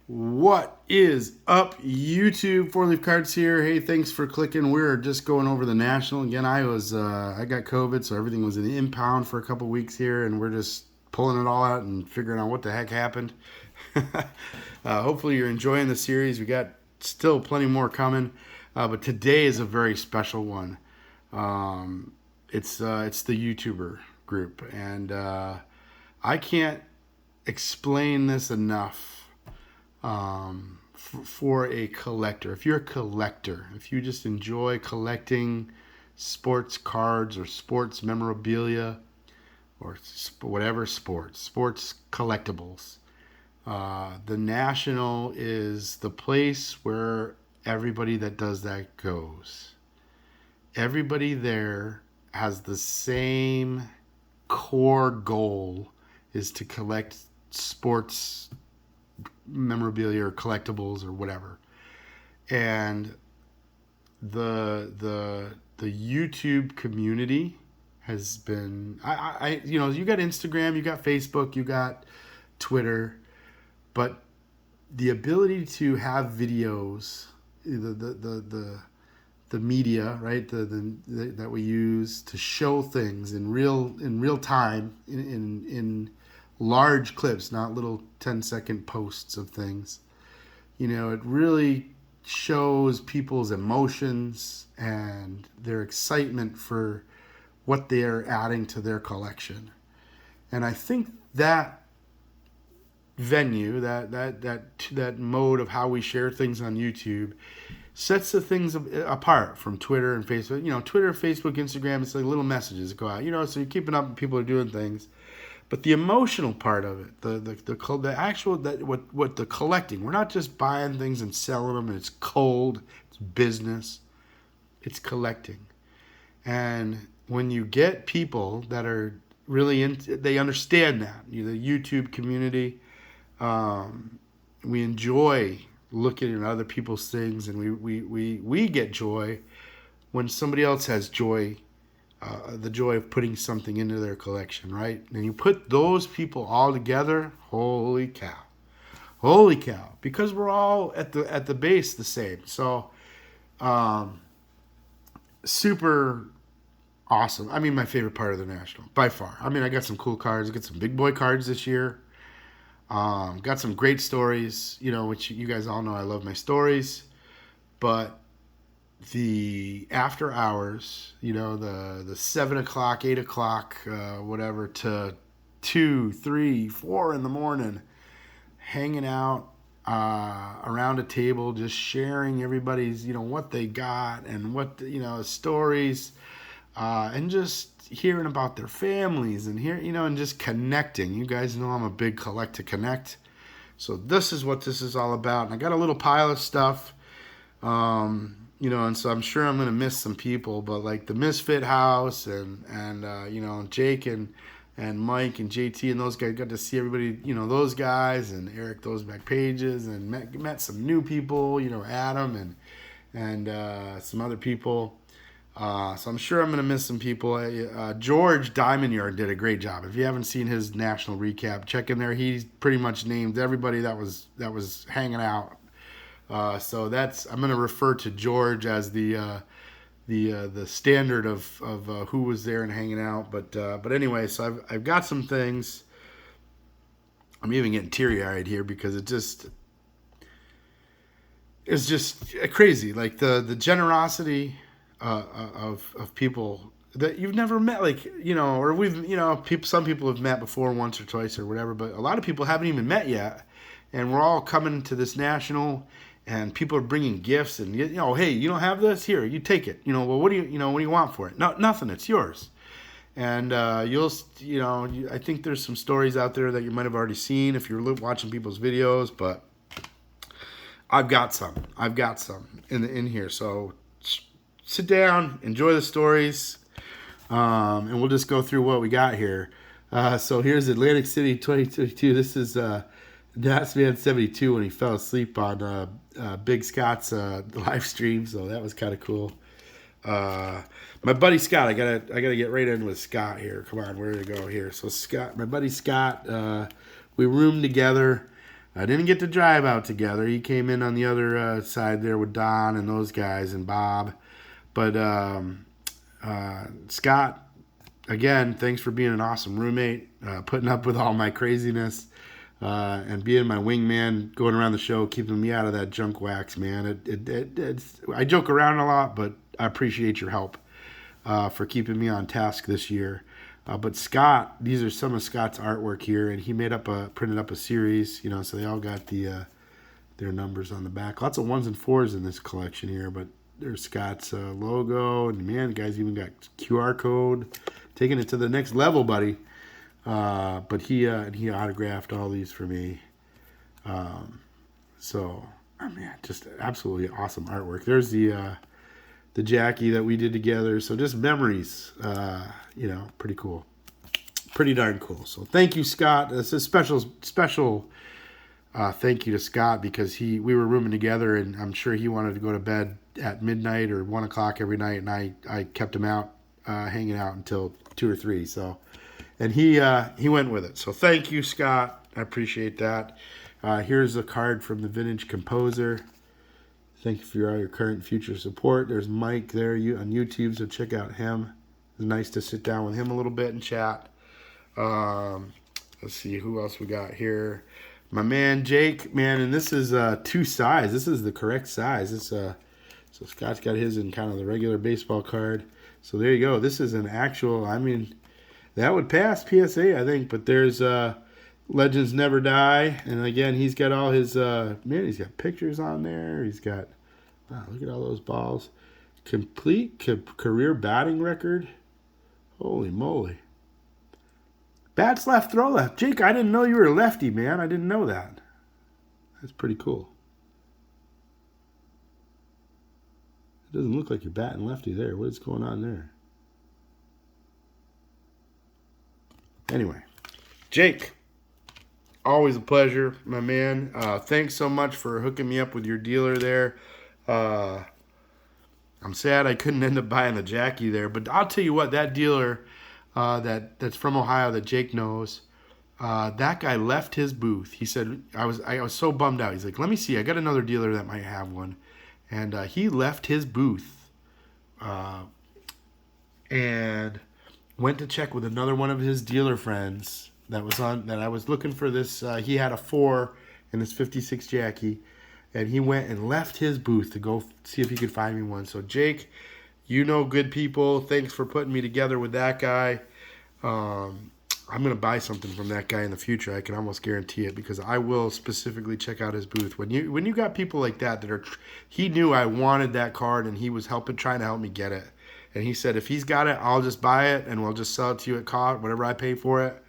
What is up, YouTube? Four Leaf Cards here. Hey, thanks for clicking. We're just going over the National again. I got COVID, so everything was in the impound for a couple weeks here, and we're just pulling it all out and figuring out what the heck happened. Hopefully, you're enjoying the series. We got still plenty more coming, but today is a very special one. It's the YouTuber group, and I can't explain this enough. For a collector, if you're a collector, if you just enjoy collecting sports cards or sports memorabilia or whatever sports collectibles, the National is the place where everybody that does that goes. Everybody there has the same core goal, is to collect sports memorabilia or collectibles or whatever. And the YouTube community has been, you got Instagram, you got Facebook, you got Twitter, but the ability to have videos, the media, right, that we use to show things in real time, in large clips, not little 10-second posts of things. It really shows people's emotions and their excitement for what they are adding to their collection. And I think that venue, that mode of how we share things on YouTube sets the things apart from Twitter and Facebook. Twitter, Facebook, Instagram, it's like little messages that go out, so you're keeping up and people are doing things. But the emotional part of it, the actual, what the collecting, we're not just buying things and selling them and it's cold, it's business, it's collecting. And when you get people that are really they understand that, the YouTube community, we enjoy looking at other people's things, and we get joy when somebody else has joy. The joy of putting something into their collection, right? And you put those people all together, holy cow, because we're all at the base the same. So, super awesome. I mean, my favorite part of the National by far. I mean, I got some cool cards. I got some big boy cards this year. Got some great stories, which you guys all know I love my stories, but the after hours, the 7 o'clock, 8 o'clock, whatever, to 2, 3, 4 in the morning, hanging out around a table, just sharing everybody's, what they got and what, stories, and just hearing about their families and and just connecting. You guys know I'm a big collect to connect. So this is what this is all about. And I got a little pile of stuff. And so I'm sure I'm going to miss some people, but like the Misfit House and Jake and Mike and JT and those guys, got to see everybody, those guys, and Eric, those back pages, and met some new people, Adam and some other people. So I'm sure I'm going to miss some people. George Diamond Yard did a great job. If you haven't seen his National recap, check in there. He pretty much named everybody that was hanging out. So I'm going to refer to George as the standard of who was there and hanging out. But anyway, so I've got some things. I'm even getting teary-eyed here because it's just crazy. Like the generosity of people that you've never met, or we've, some people have met before once or twice or whatever, but a lot of people haven't even met yet, and we're all coming to this National. And people are bringing gifts, and hey, you don't have this? Here, you take it. Well, what do you want for it? No, nothing. It's yours. And I think there's some stories out there that you might have already seen if you're watching people's videos, but I've got some in here. So sit down, enjoy the stories, and we'll just go through what we got here. So here's Atlantic City 2022. This is That's Man 72 when he fell asleep on Big Scott's live stream, so that was kind of cool. My buddy Scott, I gotta get right in with Scott here. Come on, where to go here? So Scott, my buddy Scott, we roomed together. I didn't get to drive out together. He came in on the other side there with Don and those guys and Bob. But Scott, again, thanks for being an awesome roommate, putting up with all my craziness, and being my wingman, going around the show, keeping me out of that junk wax, man. I joke around a lot, but I appreciate your help for keeping me on task this year. But Scott, these are some of Scott's artwork here, and he printed up a series, so they all got their numbers on the back. Lots of 1s and 4s in this collection here, but there's Scott's logo, and man, the guy's even got QR code, taking it to the next level, buddy. But he autographed all these for me. So, man, just absolutely awesome artwork. There's the Jackie that we did together. So just memories, pretty cool. Pretty darn cool. So thank you, Scott. It's a special thank you to Scott, because we were rooming together, and I'm sure he wanted to go to bed at midnight or 1 o'clock every night, and I kept him out, hanging out until 2 or 3. So, and he went with it. So thank you, Scott. I appreciate that. Here's a card from the Vintage Composer. Thank you for all your current and future support. There's Mike there on YouTube, so check out him. It's nice to sit down with him a little bit and chat. Let's see who else we got here. My man Jake, man, and this is 2 size. This is the correct size. It's so Scott's got his in kind of the regular baseball card. So there you go. This is an actual. I mean, that would pass PSA, I think. But there's Legends Never Die, and again, he's got all his he's got pictures on there. He's got, wow, look at all those balls. Complete career batting record. Holy moly. Bats left, throw left. Jake, I didn't know you were a lefty, man. I didn't know that. That's pretty cool. It doesn't look like you're batting lefty there. What is going on there? Anyway, Jake, always a pleasure, my man. Thanks so much for hooking me up with your dealer there. I'm sad I couldn't end up buying the Jackie there, but I'll tell you what, that dealer that's from Ohio that Jake knows, that guy left his booth. He said, I was so bummed out. He's like, let me see, I got another dealer that might have one. And he left his booth and went to check with another one of his dealer friends that I was looking for this. He had a 4 in this 56 Jackie, and he went and left his booth to go see if he could find me one. So Jake, good people. Thanks for putting me together with that guy. I'm going to buy something from that guy in the future. I can almost guarantee it, because I will specifically check out his booth. When you got people like that he knew I wanted that card, and he was trying to help me get it. And he said, if he's got it, I'll just buy it, and we'll just sell it to you at cost, whatever I pay for it.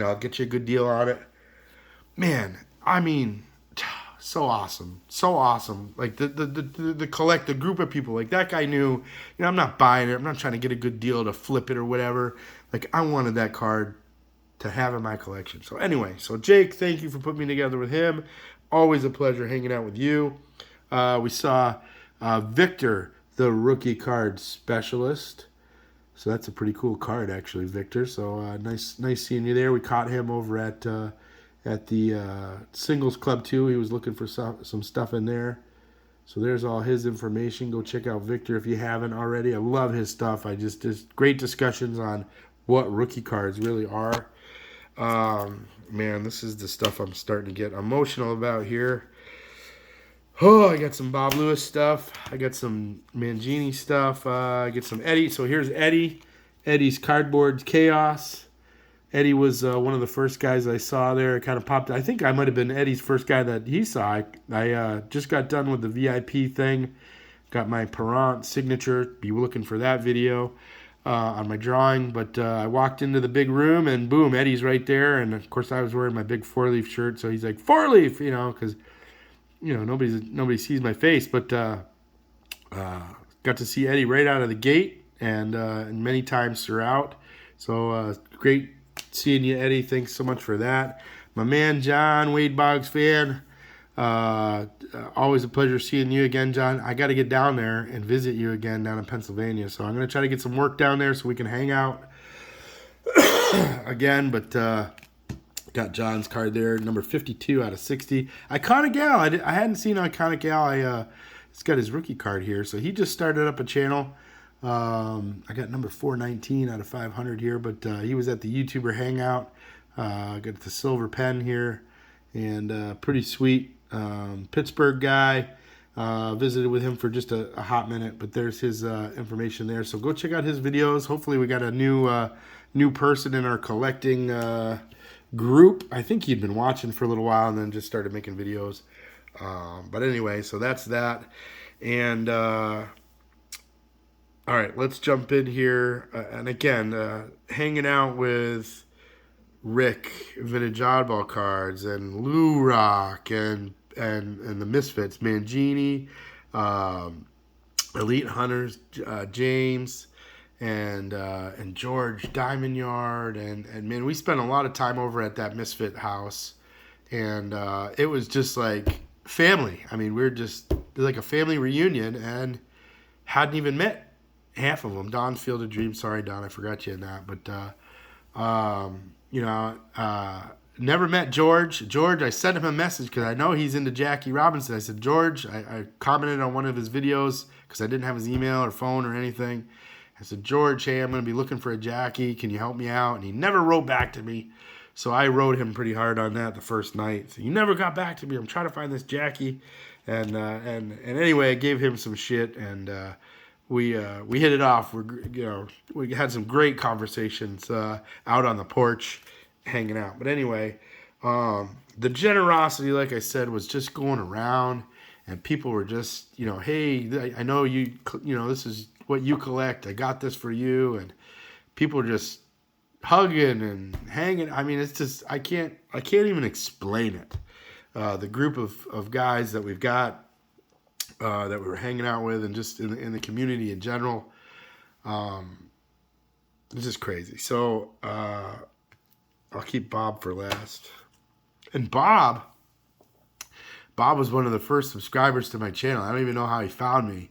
I'll get you a good deal on it. Man, I mean, so awesome. So awesome. Like the group of people, like that guy knew, I'm not buying it. I'm not trying to get a good deal to flip it or whatever. Like, I wanted that card to have in my collection. So anyway, Jake, thank you for putting me together with him. Always a pleasure hanging out with you. We saw Victor, the rookie card specialist. So that's a pretty cool card, actually, Victor. So nice seeing you there. We caught him over at the Singles Club too. He was looking for some stuff in there. So there's all his information. Go check out Victor if you haven't already. I love his stuff. Just great discussions on what rookie cards really are. Man, this is the stuff I'm starting to get emotional about here. Oh, I got some Bob Lewis stuff. I got some Mangini stuff. I get some Eddie. So here's Eddie. Eddie's Cardboard Chaos. Eddie was one of the first guys I saw there. It kind of popped. I think I might have been Eddie's first guy that he saw. I just got done with the VIP thing. Got my Perrant signature. Be looking for that video on my drawing. But I walked into the big room, and boom, Eddie's right there. And, of course, I was wearing my big 4-leaf shirt. So he's like, 4-leaf, because, nobody sees my face. But got to see Eddie right out of the gate and many times throughout. So great seeing you, Eddie. Thanks so much for that. My man, John, Wade Boggs fan. Always a pleasure seeing you again, John. I got to get down there and visit you again down in Pennsylvania. So I'm going to try to get some work down there so we can hang out again. But got Got John's card there, number 52 out of 60. Iconic Gal. I hadn't seen Iconic Gal. He's got his rookie card here. So he just started up a channel. I got number 419 out of 500 here, but he was at the YouTuber Hangout. Got the silver pen here, and pretty sweet Pittsburgh guy. Visited with him for just a hot minute, but there's his information there. So go check out his videos. Hopefully we got a new person in our collecting group. I think he'd been watching for a little while and then just started making videos. But anyway, so that's that. And all right, let's jump in here. And again, hanging out with Rick, Vintage Oddball Cards, and Lou Rock, and the Misfits, Mangini, Elite Hunters, James, and George Diamond Yard, and man, we spent a lot of time over at that Misfit house, and it was just like family. I mean, it was like a family reunion, and hadn't even met half of them. Don Field of Dreams, sorry Don, I forgot you in that, but never met George. George, I sent him a message because I know he's into Jackie Robinson. I said, George, I commented on one of his videos because I didn't have his email or phone or anything. I said, George, hey, I'm going to be looking for a Jackie. Can you help me out? And he never wrote back to me. So I wrote him pretty hard on that the first night. So you never got back to me. I'm trying to find this Jackie. And anyway, I gave him some shit, and we hit it off. We had some great conversations out on the porch, hanging out. But anyway, the generosity, like I said, was just going around, and people were just, hey, I know you, this is what you collect. I got this for you, and people were just hugging and hanging. I mean, it's just I can't even explain it. The group of guys that we've got that we were hanging out with, and just in the community in general, it's just crazy. So I'll keep Bob for last. And Bob was one of the first subscribers to my channel. I don't even know how he found me.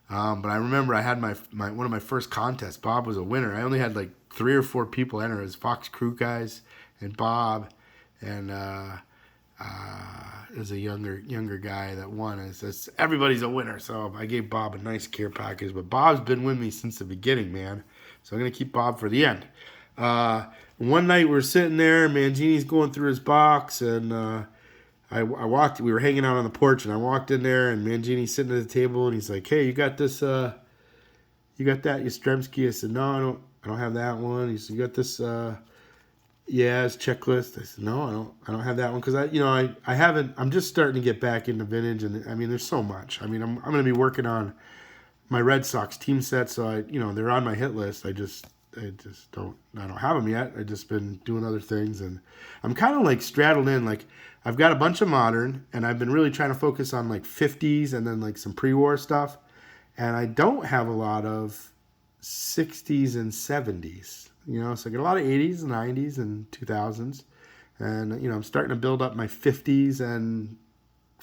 But I remember I had my one of my first contests. Bob was a winner. I only had like 3 or 4 people enter. It was Fox Crew guys and Bob, and there's a younger guy that won. And it says everybody's a winner. So I gave Bob a nice care package. But Bob's been with me since the beginning, man. So I'm gonna keep Bob for the end. One night we're sitting there, Mangini's going through his box, and I walked. We were hanging out on the porch, and I walked in there, and Mangini's sitting at the table, and he's like, "Hey, you got this? You got that Yastrzemski?" I said, "No, I don't have that one." He said, "You got this? Yeah, it's checklist." I said, "No, I don't have that one because I haven't. I'm just starting to get back into vintage, and I mean, there's so much. I mean, I'm going to be working on my Red Sox team set, so they're on my hit list. I just don't have them yet. I've just been doing other things, and I'm kind of like straddled in. Like I've got a bunch of modern, and I've been really trying to focus on like 50s and then like some pre-war stuff, and I don't have a lot of 60s and 70s. So I get a lot of 80s and 90s and 2000s, and I'm starting to build up my 50s and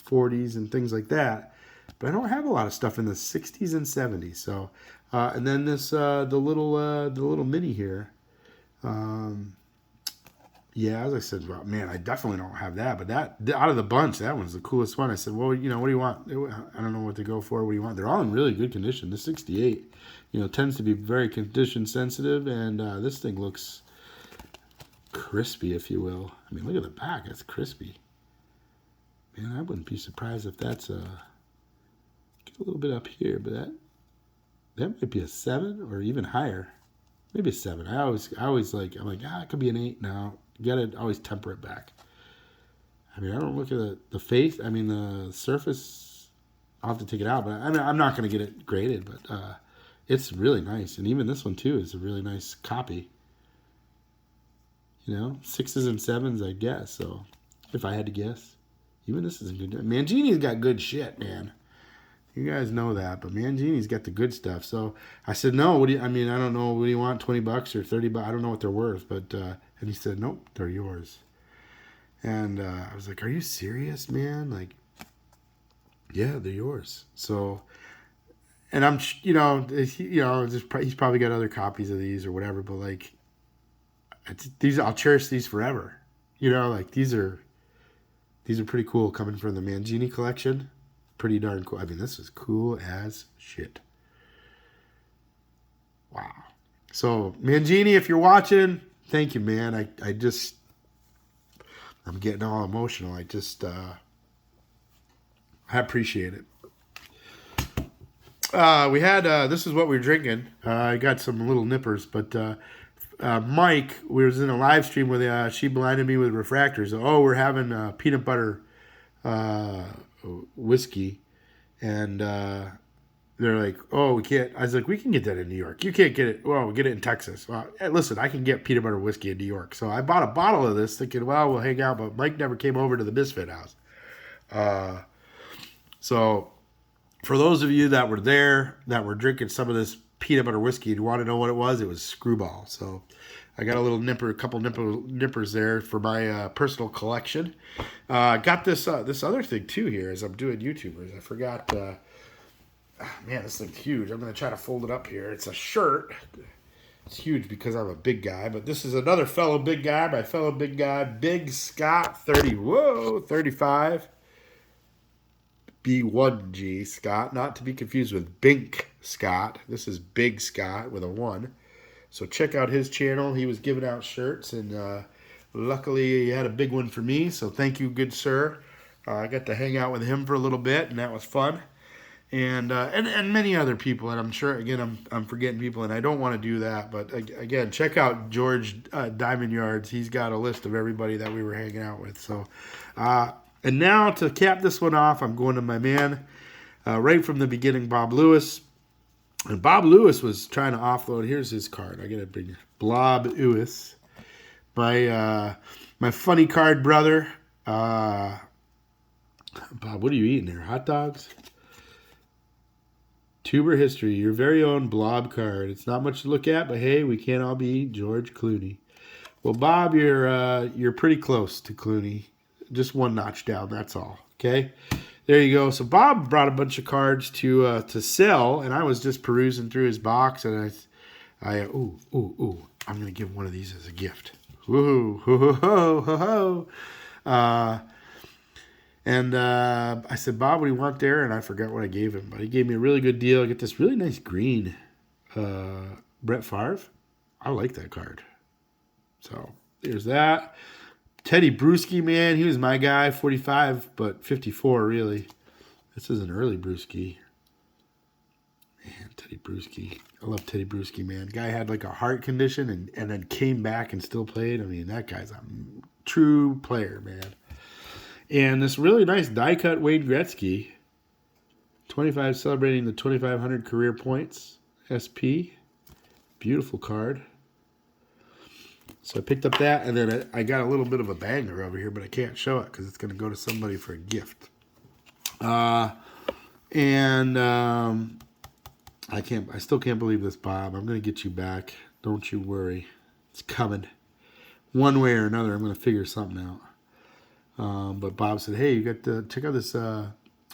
40s and things like that, but I don't have a lot of stuff in the 60s and 70s. So. And then this the little mini here, yeah, as I said, well, man, I definitely don't have that. But that out of the bunch, that one's the coolest one. I said, well, what do you want? I don't know what to go for. What do you want? They're all in really good condition. The 68, tends to be very condition sensitive, and this thing looks crispy, if you will. I mean, look at the back; it's crispy. Man, I wouldn't be surprised if that's get a little bit up here, but that might be a 7 or even higher. Maybe a 7. I'm like, it could be an 8 now. You gotta always temper it back. I mean, I don't look at the face. I mean, the surface, I'll have to take it out, but I'm not going to get it graded, but it's really nice. And even this one, too, is a really nice copy. 6s and 7s, I guess. So, if I had to guess. Even this is good. Mangini's got good shit, man. You guys know that, but Mangini's got the good stuff. So I said, no, I don't know. What do you want, $20 or $30? I don't know what they're worth. But and he said, nope, they're yours. And I was like, are you serious, man? Like, yeah, they're yours. So, and I'm, he's probably got other copies of these or whatever. But like, I'll cherish these forever. like these are pretty cool coming from the Mangini collection. Pretty darn cool. I mean, this is cool as shit. Wow. So Mangini, if you're watching, thank you, man. I'm getting all emotional. I appreciate it. We had this is what we were drinking. I got some little nippers, but Mike, we was in a live stream with she blinded me with refractors. Oh, we're having peanut butter whiskey, and they're like, oh, we can't. I was like, we can get that in New York. You can't get it. Well, we'll get it in Texas. Well, hey, listen, I can get peanut butter whiskey in New York. So I bought a bottle of this, thinking, well, we'll hang out. But Mike never came over to the Misfit house. So for those of you that were there, that were drinking some of this peanut butter whiskey, and you want to know what it was Screwball. So I got a couple nippers there for my personal collection. Got this other thing too here as I'm doing YouTubers. I forgot. Man, this thing's huge. I'm going to try to fold it up here. It's a shirt. It's huge because I'm a big guy, but this is another fellow big guy. My fellow big guy, Big Scott 35. B1G Scott, not to be confused with Bink Scott. This is Big Scott with a 1. So check out his channel. He was giving out shirts, and luckily he had a big one for me. So thank you, good sir. I got to hang out with him for a little bit, and that was fun. And many other people, and I'm sure again I'm forgetting people, and I don't want to do that. But again, check out George Diamond Yards. He's got a list of everybody that we were hanging out with. So. And now, to cap this one off, I'm going to my man, right from the beginning, Bob Lewis. And Bob Lewis was trying to offload. Here's his card. I got to bring Bob Lewis, my funny card brother. Bob, what are you eating there? Hot dogs? Tuber history, your very own blob card. It's not much to look at, but hey, we can't all be George Clooney. Well, Bob, you're pretty close to Clooney. Just one notch down, that's all. Okay, there you go. So Bob brought a bunch of cards to sell, and I was just perusing through his box, and I'm gonna give one of these as a gift. Woohoo! Ho ho ho ho ho! And I said, Bob, what do you want there? And I forgot what I gave him, but he gave me a really good deal. I get this really nice green Brett Favre. I like that card. So there's that. Teddy Bruschi, man, he was my guy, 45, but 54, really. This is an early Bruschi. Man, Teddy Bruschi. I love Teddy Bruschi, man. Guy had like a heart condition and then came back and still played. I mean, that guy's a true player, man. And this really nice die-cut Wade Gretzky. 25, celebrating the 2,500 career points. SP. Beautiful card. So I picked up that, and then I got a little bit of a banger over here, but I can't show it because it's going to go to somebody for a gift. I still can't believe this, Bob. I'm going to get you back. Don't you worry. It's coming. One way or another, I'm going to figure something out. But Bob said, hey, you got to check out this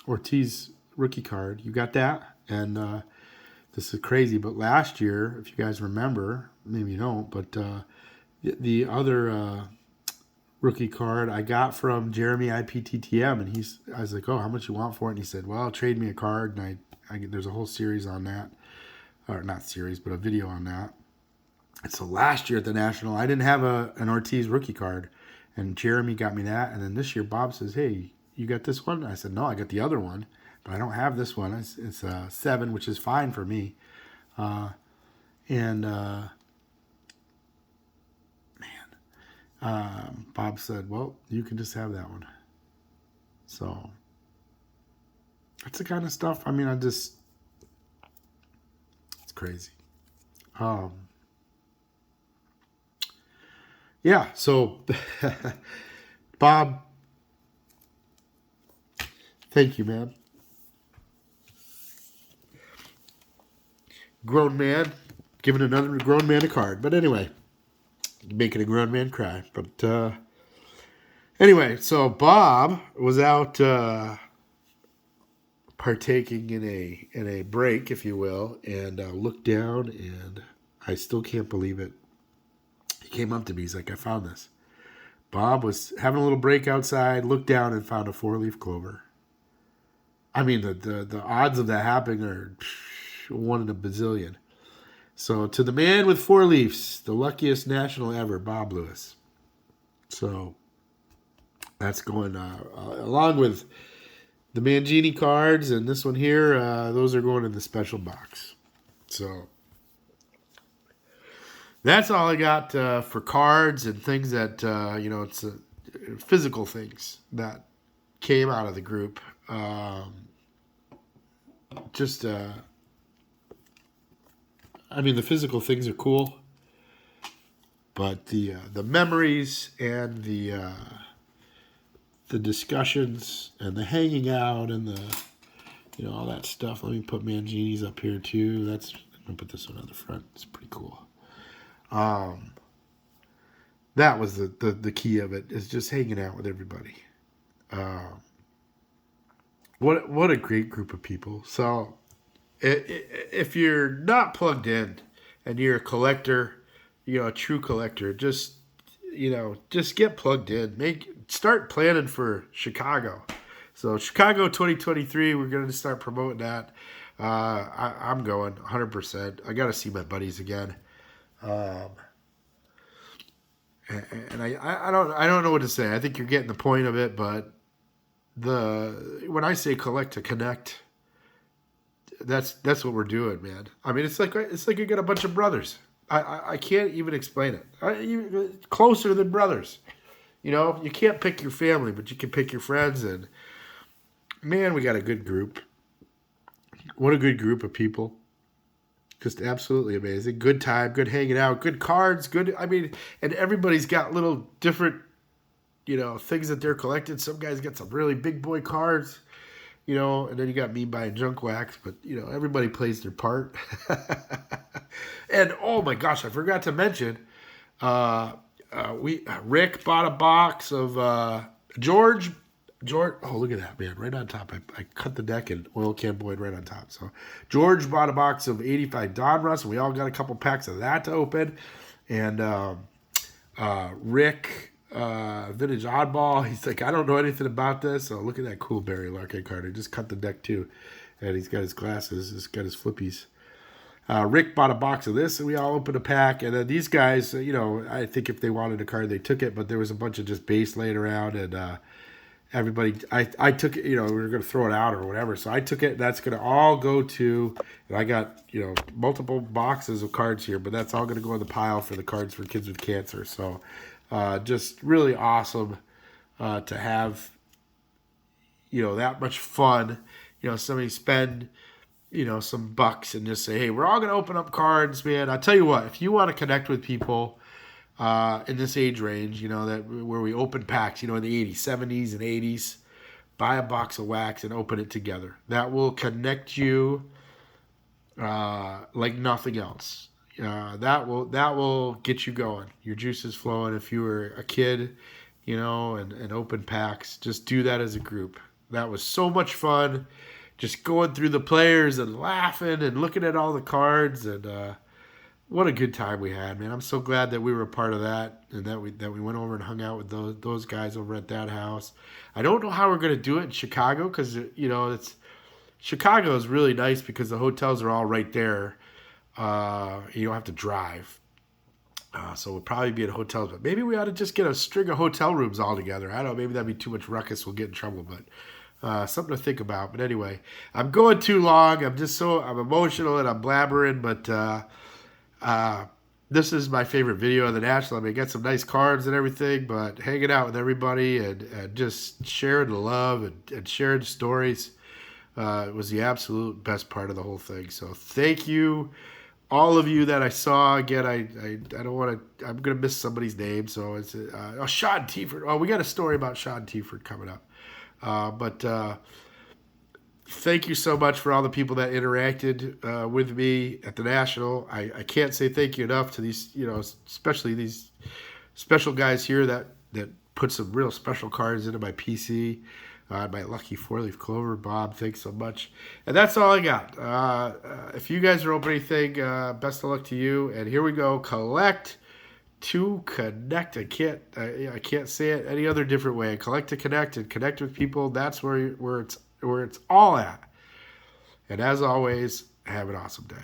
Ortiz rookie card. You got that? And this is crazy, but last year, if you guys remember, maybe you don't, but the other rookie card I got from Jeremy IPTTM, and I was like, oh, how much you want for it? And he said, well, trade me a card, and there's a whole series on that, or not series, but a video on that. And so last year at the National, I didn't have an Ortiz rookie card, and Jeremy got me that. And then this year, Bob says, hey, you got this one? I said, no, I got the other one, but I don't have this one. It's 7, which is fine for me. Bob said, well, you can just have that one. So that's the kind of stuff. I mean, it's crazy. Yeah, so Bob, thank you, man. Grown man giving another grown man a card. But anyway, making a grown man cry. But anyway, so Bob was out partaking in a break, if you will, and looked down, and I still can't believe it. He came up to me. He's like, I found this. Bob was having a little break outside, looked down and found a 4-leaf clover. I mean, the odds of that happening are 1 in a bazillion. So to the man with 4 leaves, the luckiest national ever, Bob Lewis. So that's going along with the Mangini cards and this one here. Those are going in the special box. So that's all I got for cards and things that it's physical things that came out of the group. The physical things are cool, but the memories and the discussions and the hanging out and the all that stuff. Let me put Mangini's up here too. I'm gonna put this one on the front. It's pretty cool. That was the key of it, is just hanging out with everybody. What a great group of people. So if you're not plugged in and you're a collector, a true collector, just get plugged in. Start planning for Chicago. So Chicago 2023, we're going to start promoting that. I'm going 100%. I got to see my buddies again. And I don't know what to say. I think you're getting the point of it, but when I say collect to connect, that's what we're doing, man. I mean, it's like you got a bunch of brothers. I can't even explain it. Closer than brothers. You can't pick your family, but you can pick your friends. And man, we got a good group. What a good group of people. Just absolutely amazing. Good time, good hanging out, good cards, and everybody's got little different, things that they're collecting. Some guys got some really big boy cards, and then you got me buying junk wax, but, everybody plays their part. And, oh my gosh, I forgot to mention, Rick bought a box of George, oh, look at that, man, right on top. I cut the deck and oil can Boyd right on top. So George bought a box of 85 Donruss, and we all got a couple packs of that to open. And Rick, Vintage Oddball, he's like, I don't know anything about this. So look at that cool Barry Larkin card. I just cut the deck too. And he's got his glasses, he's got his flippies. Rick bought a box of this, and we all opened a pack. And then these guys, I think if they wanted a card, they took it. But there was a bunch of just base laying around, and everybody, I took it, we were going to throw it out or whatever. So I took it. That's going to all go to, and I got, multiple boxes of cards here, but that's all going to go in the pile for the cards for kids with cancer. So just really awesome to have, that much fun. Somebody spend, some bucks and just say, hey, we're all going to open up cards, man. I tell you what, if you want to connect with people in this age range, where we open packs, in the 80s, 70s, and 80s, buy a box of wax and open it together. That will connect you like nothing else. That will get you going. Your juices flowing. If you were a kid, and open packs, just do that as a group. That was so much fun. Just going through the players and laughing and looking at all the cards, and what a good time we had, man. I'm so glad that we were a part of that, and that we went over and hung out with those guys over at that house. I don't know how we're going to do it in Chicago, because Chicago is really nice because the hotels are all right there. You don't have to drive. So we'll probably be at hotels, but maybe we ought to just get a string of hotel rooms all together. I don't know, maybe that'd be too much ruckus. We'll get in trouble, but something to think about. But anyway, I'm going too long. I'm emotional and I'm blabbering, but this is my favorite video of the National. I mean, got some nice cards and everything, but hanging out with everybody and just sharing the love and sharing stories was the absolute best part of the whole thing. So thank you, all of you that I saw. Again, I don't want to, I'm going to miss somebody's name. So it's Sean Tieford. Oh, we got a story about Sean Tieford coming up. But thank you so much for all the people that interacted with me at the National. I can't say thank you enough to these, especially these special guys here that put some real special cards into my PC. My lucky 4-leaf clover. Bob, thanks so much. And that's all I got. If you guys are opening anything, best of luck to you. And here we go. Collect to connect. I can't say it any other different way. Collect to connect and connect with people. That's where it's all at. And as always, have an awesome day.